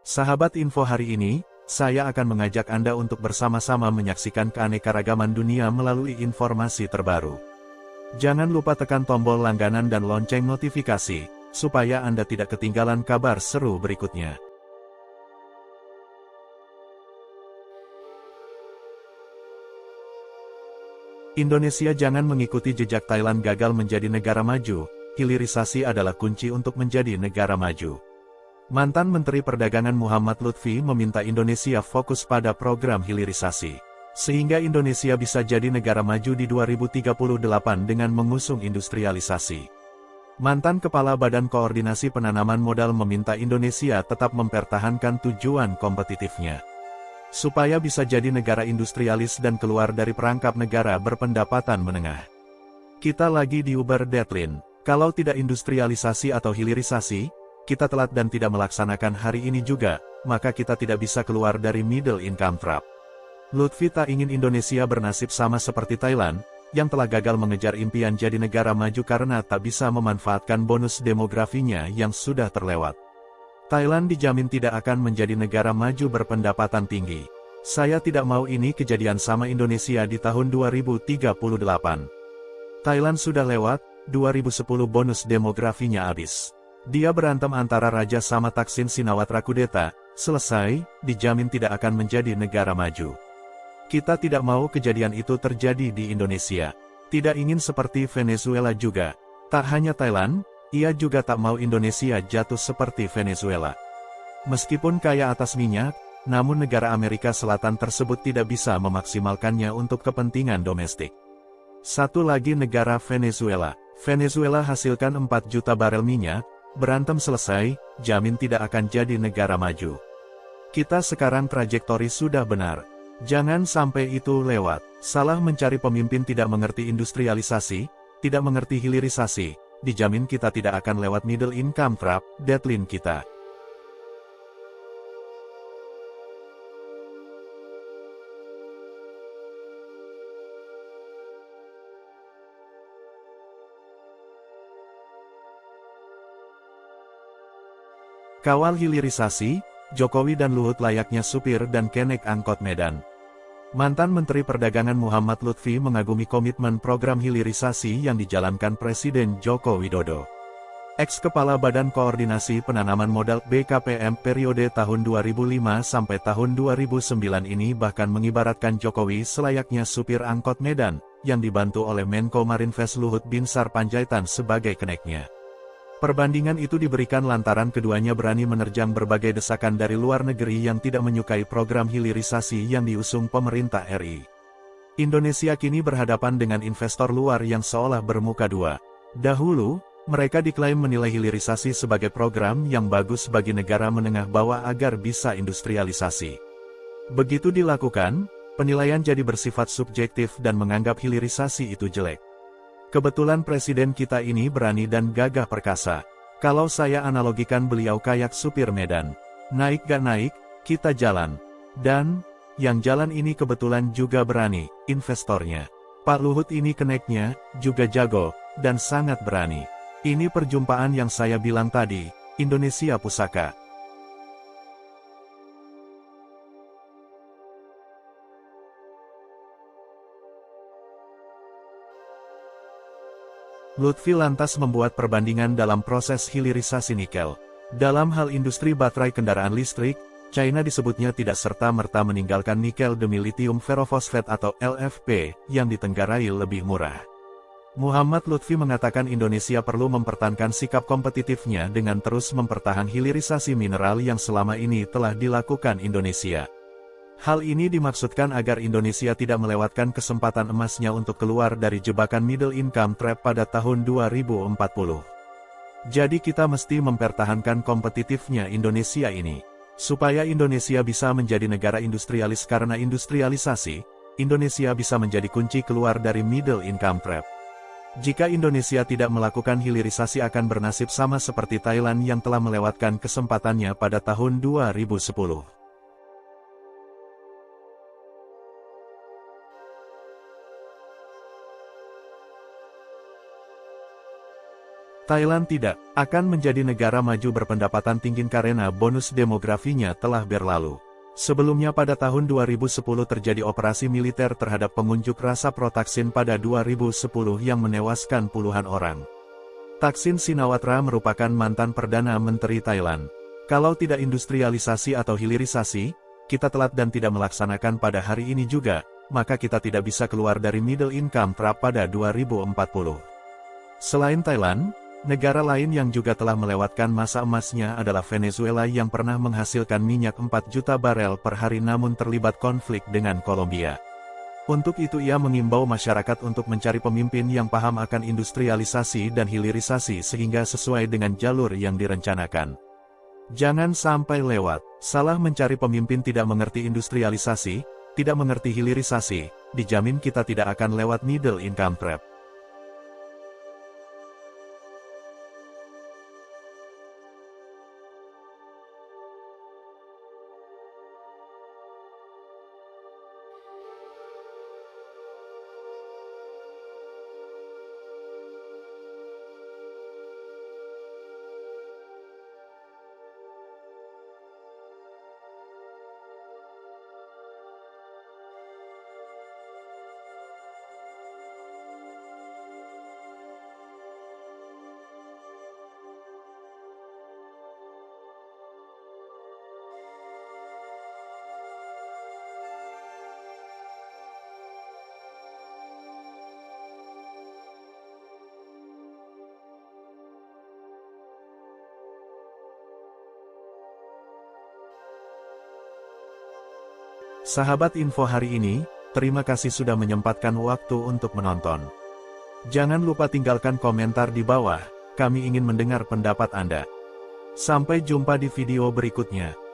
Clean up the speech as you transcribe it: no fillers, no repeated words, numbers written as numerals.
Sahabat info hari ini, saya akan mengajak Anda untuk bersama-sama menyaksikan keanekaragaman dunia melalui informasi terbaru. Jangan lupa tekan tombol langganan dan lonceng notifikasi, supaya Anda tidak ketinggalan kabar seru berikutnya. Indonesia jangan mengikuti jejak Thailand gagal menjadi negara maju, hilirisasi adalah kunci untuk menjadi negara maju. Mantan Menteri Perdagangan Muhammad Lutfi meminta Indonesia fokus pada program hilirisasi, sehingga Indonesia bisa jadi negara maju di 2038 dengan mengusung industrialisasi. Mantan Kepala Badan Koordinasi Penanaman Modal meminta Indonesia tetap mempertahankan tujuan kompetitifnya, supaya bisa jadi negara industrialis dan keluar dari perangkap negara berpendapatan menengah. Kita lagi di Uber deadline, kalau tidak industrialisasi atau hilirisasi, kita telat dan tidak melaksanakan hari ini juga, maka kita tidak bisa keluar dari middle income trap. Lutfi tak ingin Indonesia bernasib sama seperti Thailand, yang telah gagal mengejar impian jadi negara maju karena tak bisa memanfaatkan bonus demografinya yang sudah terlewat. Thailand dijamin tidak akan menjadi negara maju berpendapatan tinggi. Saya tidak mau ini kejadian sama Indonesia di tahun 2038. Thailand sudah lewat, 2010 bonus demografinya habis. Dia berantem antara raja sama Thaksin Shinawatra kudeta, selesai, dijamin tidak akan menjadi negara maju. Kita tidak mau kejadian itu terjadi di Indonesia. Tidak ingin seperti Venezuela juga. Tak hanya Thailand, ia juga tak mau Indonesia jatuh seperti Venezuela. Meskipun kaya atas minyak, namun negara Amerika Selatan tersebut tidak bisa memaksimalkannya untuk kepentingan domestik. Satu lagi negara Venezuela. Venezuela hasilkan 4 juta barel minyak, berantem selesai, jamin tidak akan jadi negara maju. Kita sekarang trajektori sudah benar. Jangan sampai itu lewat. Salah mencari pemimpin tidak mengerti industrialisasi, tidak mengerti hilirisasi, dijamin kita tidak akan lewat middle income trap, deadline kita. Kawal hilirisasi, Jokowi dan Luhut layaknya supir dan kenek angkot Medan. Mantan Menteri Perdagangan Muhammad Lutfi mengagumi komitmen program hilirisasi yang dijalankan Presiden Joko Widodo. Ex-Kepala Badan Koordinasi Penanaman Modal BKPM periode tahun 2005 sampai tahun 2009 ini bahkan mengibaratkan Jokowi selayaknya supir angkot Medan, yang dibantu oleh Menko Marinvest Luhut Binsar Panjaitan sebagai keneknya. Perbandingan itu diberikan lantaran keduanya berani menerjang berbagai desakan dari luar negeri yang tidak menyukai program hilirisasi yang diusung pemerintah RI. Indonesia kini berhadapan dengan investor luar yang seolah bermuka dua. Dahulu, mereka diklaim menilai hilirisasi sebagai program yang bagus bagi negara menengah bawah agar bisa industrialisasi. Begitu dilakukan, penilaian jadi bersifat subjektif dan menganggap hilirisasi itu jelek. Kebetulan presiden kita ini berani dan gagah perkasa. Kalau saya analogikan beliau kayak supir Medan. Naik gak naik, kita jalan. Dan, yang jalan ini kebetulan juga berani, investornya. Pak Luhut ini keneknya, juga jago, dan sangat berani. Ini perjumpaan yang saya bilang tadi, Indonesia Pusaka. Lutfi lantas membuat perbandingan dalam proses hilirisasi nikel. Dalam hal industri baterai kendaraan listrik, China disebutnya tidak serta-merta meninggalkan nikel demi lithium ferrofosfat atau LFP, yang ditenggarai lebih murah. Muhammad Lutfi mengatakan Indonesia perlu mempertahankan sikap kompetitifnya dengan terus mempertahankan hilirisasi mineral yang selama ini telah dilakukan Indonesia. Hal ini dimaksudkan agar Indonesia tidak melewatkan kesempatan emasnya untuk keluar dari jebakan middle income trap pada tahun 2040. Jadi kita mesti mempertahankan kompetitifnya Indonesia ini. Supaya Indonesia bisa menjadi negara industrialis karena industrialisasi, Indonesia bisa menjadi kunci keluar dari middle income trap. Jika Indonesia tidak melakukan hilirisasi akan bernasib sama seperti Thailand yang telah melewatkan kesempatannya pada tahun 2010. Thailand tidak akan menjadi negara maju berpendapatan tinggi karena bonus demografinya telah berlalu. Sebelumnya pada tahun 2010 terjadi operasi militer terhadap pengunjuk rasa pro-Thaksin pada 2010 yang menewaskan puluhan orang. Thaksin Shinawatra merupakan mantan Perdana Menteri Thailand. Kalau tidak industrialisasi atau hilirisasi, kita telat dan tidak melaksanakan pada hari ini juga, maka kita tidak bisa keluar dari middle income trap pada 2040. Selain Thailand, negara lain yang juga telah melewatkan masa emasnya adalah Venezuela yang pernah menghasilkan minyak 4 juta barel per hari namun terlibat konflik dengan Kolombia. Untuk itu ia mengimbau masyarakat untuk mencari pemimpin yang paham akan industrialisasi dan hilirisasi sehingga sesuai dengan jalur yang direncanakan. Jangan sampai lewat, salah mencari pemimpin tidak mengerti industrialisasi, tidak mengerti hilirisasi, dijamin kita tidak akan lewat middle income trap. Sahabat info hari ini, terima kasih sudah menyempatkan waktu untuk menonton. Jangan lupa tinggalkan komentar di bawah, kami ingin mendengar pendapat Anda. Sampai jumpa di video berikutnya.